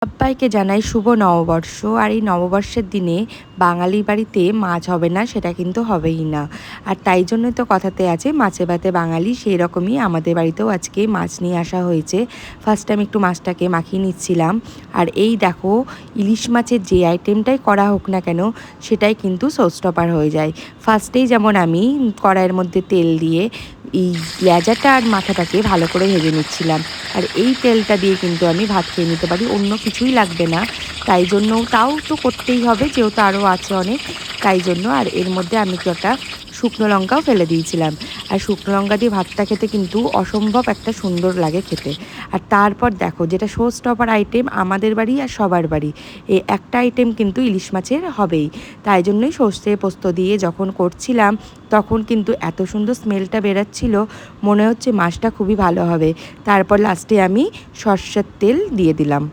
সবাইকে জানাই শুভ নববর্ষ। আর এই নববর্ষের দিনে বাঙালি বাড়িতে মাছ হবে না সেটা কিন্তু হবেই না। আর তাই জন্যই তো কথাতে আছে মাছে ভাতে বাঙালি, সেই রকমই আমাদের বাড়িতেও আজকে মাছ নিয়ে আসা হয়েছে। ফার্স্ট টাইম একটু মাছটাকে মাখিয়ে নিচ্ছিলাম। আর এই দেখো, ইলিশ মাছের যে আইটেমটাই করা হোক না কেন সেটাই কিন্তু শোস্টপার হয়ে যায়। ফার্স্টেই যেমন আমি কড়াইয়ের মধ্যে তেল দিয়ে এই লেজাটা আর মাথাটাকে ভালো করে ভেজে নিচ্ছিলাম। আর এই তেলটা দিয়ে কিন্তু আমি ভাত খেয়ে নিতে পারি, অন্য কিছুই লাগবে না। তাই জন্য তাও তো করতেই হবে, যেহেতু আরও আছে অনেক, তাই জন্য। আর এর মধ্যে আমি কটা শুকনো লঙ্কাও ফেলে দিয়েছিলাম। আর শুকনো লঙ্কা দিয়ে ভাতটা খেতে কিন্তু অসম্ভব একটা সুন্দর লাগে খেতে। আর তারপর দেখো, যেটা শো স্টপার আইটেম আমাদের বাড়ি আর সবার বাড়ি, এই একটা আইটেম কিন্তু ইলিশ মাছের হবেই। তাই জন্যই সর্ষে পোস্ত দিয়ে যখন করছিলাম তখন কিন্তু এত সুন্দর স্মেলটা বেরাচ্ছিল, মনে হচ্ছে মাছটা খুবই ভালো হবে। তারপর লাস্টে আমি সর্ষের তেল দিয়ে দিলাম।